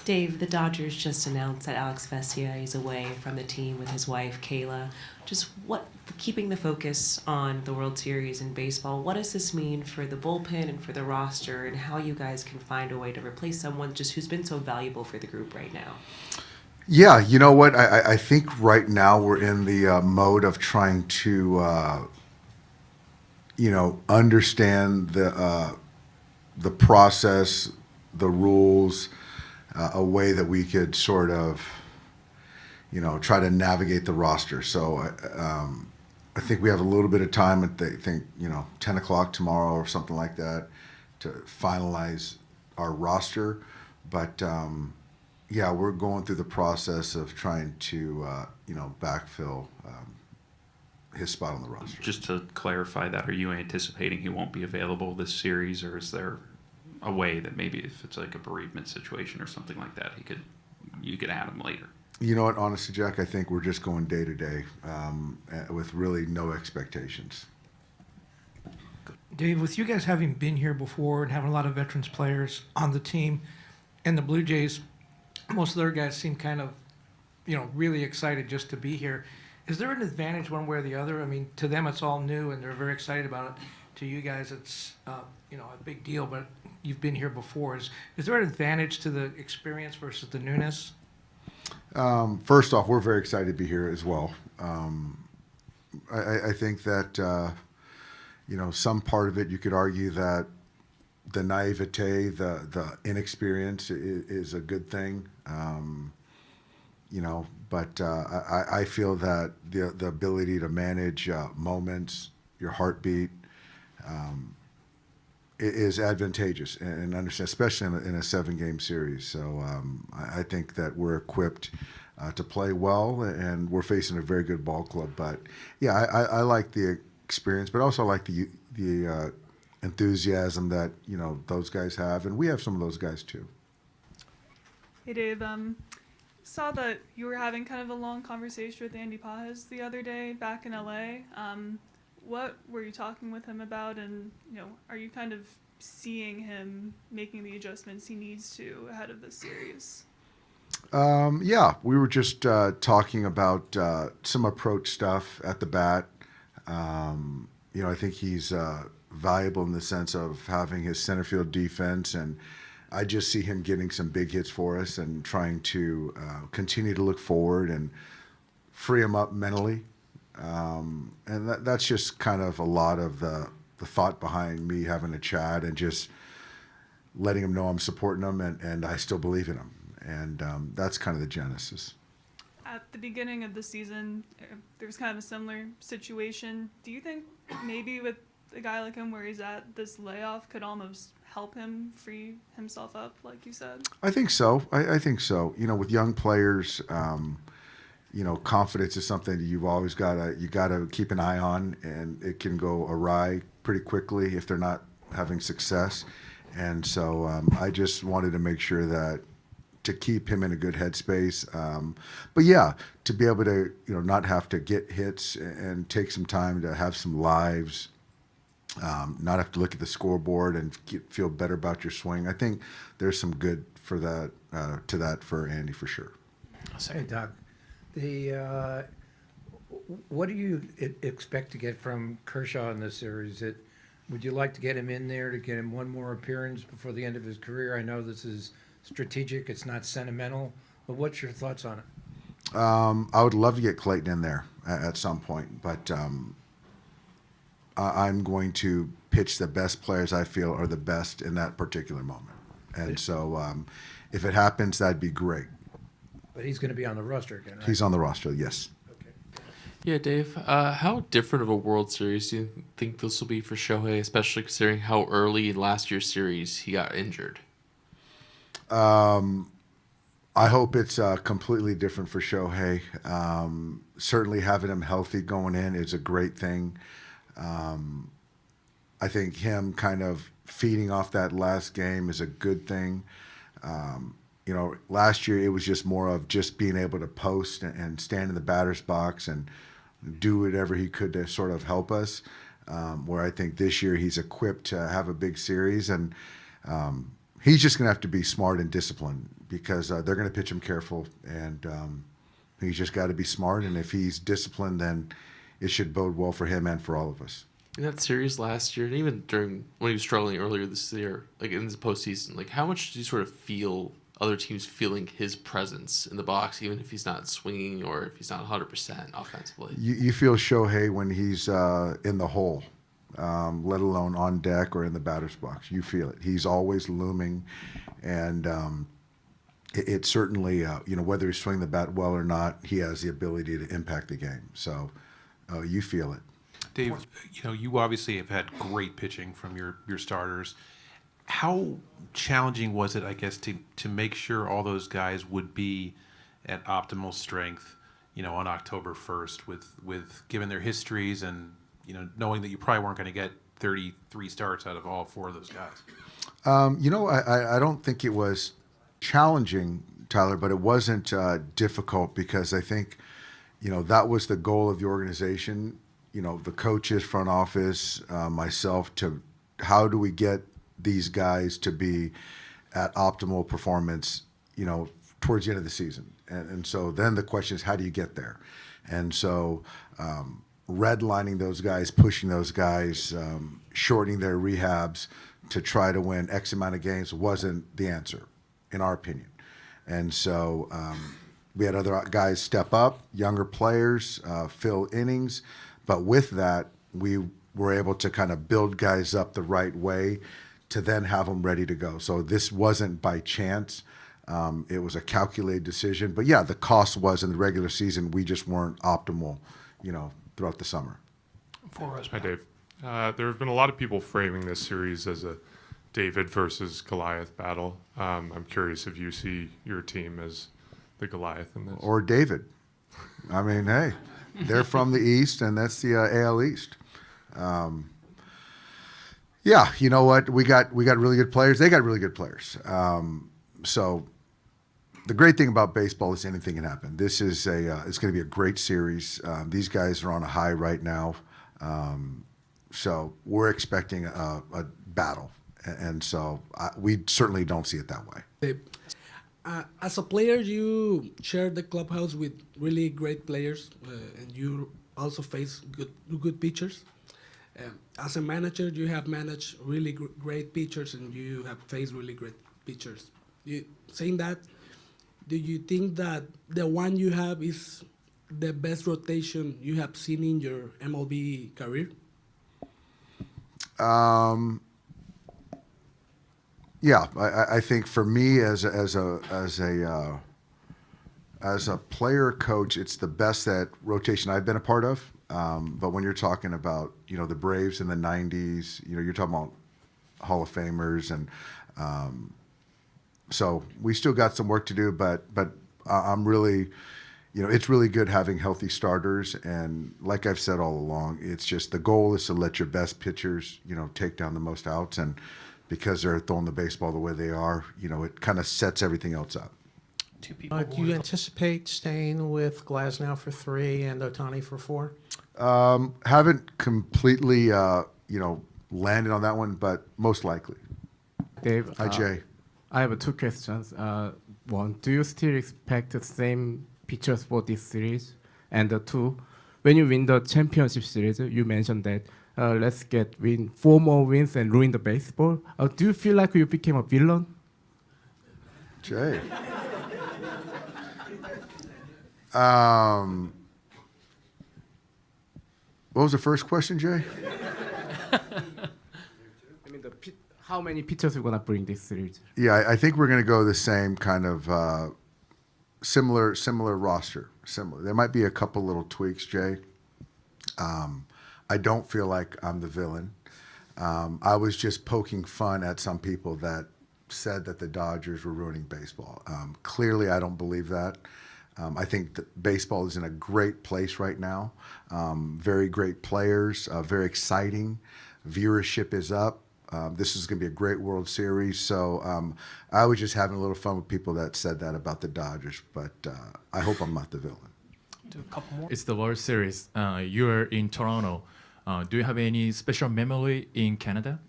Dave, the Dodgers just announced that Alex Vesia is away from the team with his wife, Kayla. Just keeping the focus on the World Series in baseball, what does this mean for the bullpen and for the roster, and how you guys can find a way to replace someone just who's been so valuable for the group right now? Yeah, you know what? I think right now we're in the mode of trying to, understand the process, the rules, a way that we could sort of, try to navigate the roster. So I think we have a little bit of time at 10 o'clock tomorrow or something like that to finalize our roster. But yeah, we're going through the process of trying to, backfill his spot on the roster. Just to clarify that, are you anticipating he won't be available this series, or is there a way that maybe if it's like a bereavement situation or something like that, you could add him later? You know what, honestly, Jack, I think we're just going day to day with really no expectations. Dave, with you guys having been here before and having a lot of veterans players on the team, and the Blue Jays, most of their guys seem kind of, really excited just to be here. Is there an advantage one way or the other? I mean, to them it's all new and they're very excited about it. To you guys, it's a big deal, but you've been here before. Is there an advantage to the experience versus the newness? First off, we're very excited to be here as well. I think that some part of it you could argue that the naivete, the inexperience is a good thing. But I feel that the ability to manage moments, your heartbeat, is advantageous and understand, especially in a 7-game series. So I think that we're equipped to play well, and we're facing a very good ball club. But yeah, I like the experience, but also I like the enthusiasm that those guys have, and we have some of those guys too. Hey Dave, saw that you were having kind of a long conversation with Andy Pajes the other day back in LA. What were you talking with him about, and are you kind of seeing him making the adjustments he needs to ahead of this series? Yeah, we were just talking about some approach stuff at the bat. I think he's valuable in the sense of having his center field defense, and I just see him getting some big hits for us and trying to continue to look forward and free him up mentally. And that's just kind of a lot of the thought behind me having a chat and just letting him know I'm supporting him and I still believe in him. And that's kind of the genesis. At the beginning of the season, there was kind of a similar situation. Do you think maybe with a guy like him where he's at, this layoff could almost help him free himself up, like you said? I think so. I think so. With young players, confidence is something that you've always got to keep an eye on, and it can go awry pretty quickly if they're not having success. And so I just wanted to make sure that to keep him in a good headspace. But yeah, to be able to not have to get hits and take some time to have some lives. Not have to look at the scoreboard and feel better about your swing. I think there's some good for that to that for Andy for sure. Hey, Doc. What do you expect to get from Kershaw in this series? Would you like to get him in there to get him one more appearance before the end of his career? I know this is strategic; it's not sentimental. But what's your thoughts on it? I would love to get Clayton in there at some point, but I'm going to pitch the best players I feel are the best in that particular moment. And so if it happens, that'd be great. But he's going to be on the roster again, right? He's on the roster, yes. Okay. Yeah, Dave, how different of a World Series do you think this will be for Shohei, especially considering how early in last year's series he got injured? I hope it's completely different for Shohei. Certainly having him healthy going in is a great thing. I think him kind of feeding off that last game is a good thing. Last year it was just more of just being able to post and stand in the batter's box and do whatever he could to sort of help us. Where I think this year he's equipped to have a big series, and he's just going to have to be smart and disciplined because they're going to pitch him careful, and he's just got to be smart. And if he's disciplined, then it should bode well for him and for all of us. In that series last year, and even during when he was struggling earlier this year, like in the postseason, like how much do you sort of feel other teams feeling his presence in the box, even if he's not swinging or if he's not 100% offensively? You feel Shohei when he's in the hole, let alone on deck or in the batter's box. You feel it. He's always looming, and it certainly, whether he's swinging the bat well or not, he has the ability to impact the game. So you feel it. Dave, you obviously have had great pitching from your starters. How challenging was it, I guess, to make sure all those guys would be at optimal strength, on October 1st with given their histories and, knowing that you probably weren't going to get 33 starts out of all 4 of those guys? I don't think it was challenging, Tyler, but it wasn't difficult because I think, that was the goal of the organization. The coaches, front office, myself, to how do we get these guys to be at optimal performance, towards the end of the season. And so then the question is, how do you get there? And so redlining those guys, pushing those guys, shortening their rehabs to try to win X amount of games wasn't the answer, in our opinion. And so we had other guys step up, younger players, fill innings. But with that, we were able to kind of build guys up the right way to then have them ready to go. So this wasn't by chance. It was a calculated decision. But yeah, the cost was in the regular season, we just weren't optimal, throughout the summer. For us, hi, Dave. There have been a lot of people framing this series as a David versus Goliath battle. I'm curious if you see your team as the Goliath in this. Or David. I mean, hey. They're from the East, and that's the AL East. Yeah, you know what? We got really good players. They got really good players. So the great thing about baseball is anything can happen. This is it's going to be a great series. These guys are on a high right now. So we're expecting a battle, and so we certainly don't see it that way. As a player, you share the clubhouse with really great players, and you also face good pitchers. As a manager, you have managed really great pitchers, and you have faced really great pitchers. Saying that, do you think that the one you have is the best rotation you have seen in your MLB career? Yeah, I think for me as a player coach, it's the best that rotation I've been a part of. But when you're talking about the Braves in the '90s, you're talking about Hall of Famers, and so we still got some work to do. But I'm really, it's really good having healthy starters. And like I've said all along, it's just the goal is to let your best pitchers take down the most outs, and because they're throwing the baseball the way they are, it kind of sets everything else up. Two people. Do you anticipate staying with Glasnow for 3 and Ohtani for 4? Haven't completely, landed on that one, but most likely. Dave, Hi, Jay. I have 2 questions. One, do you still expect the same pitchers for this series? And 2, when you win the championship series, you mentioned that let's win 4 more wins and ruin the baseball. Do you feel like you became a villain? Jay. What was the first question, Jay? I mean, how many pitchers are going to bring this series? Yeah, I think we're going to go the same kind of similar roster. Similar. There might be a couple little tweaks, Jay. I don't feel like I'm the villain. I was just poking fun at some people that said that the Dodgers were ruining baseball. Clearly, I don't believe that. I think that baseball is in a great place right now. Very great players, very exciting. Viewership is up. This is going to be a great World Series. So I was just having a little fun with people that said that about the Dodgers, but I hope I'm not the villain. Do a couple more. It's the World Series. You're in Toronto. Do you have any special memory in Canada?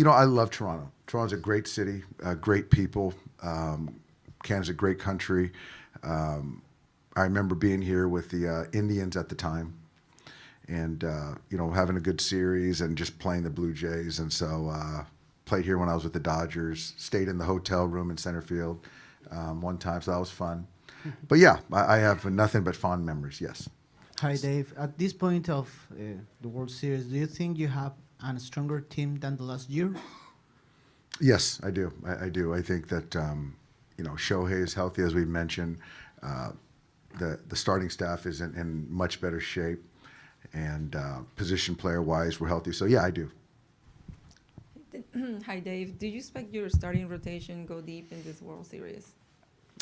I love Toronto. Toronto's a great city, great people. Canada's a great country. I remember being here with the Indians at the time, and having a good series and just playing the Blue Jays. And so played here when I was with the Dodgers. Stayed in the hotel room in center field one time, so that was fun. But yeah, I have nothing but fond memories. Yes. Hi, Dave. At this point of the World Series, do you think you have a stronger team than the last year? Yes, I do. I do. I think that Shohei is healthy, as we mentioned. The starting staff is in much better shape, and position player-wise, we're healthy. So yeah, I do. Hi, Dave. Do you expect your starting rotation go deep in this World Series?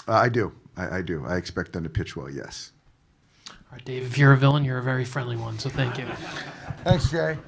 I do. I do. I expect them to pitch well. Yes. All right, Dave. If you're a villain, you're a very friendly one. So thank you. Thanks, Jay.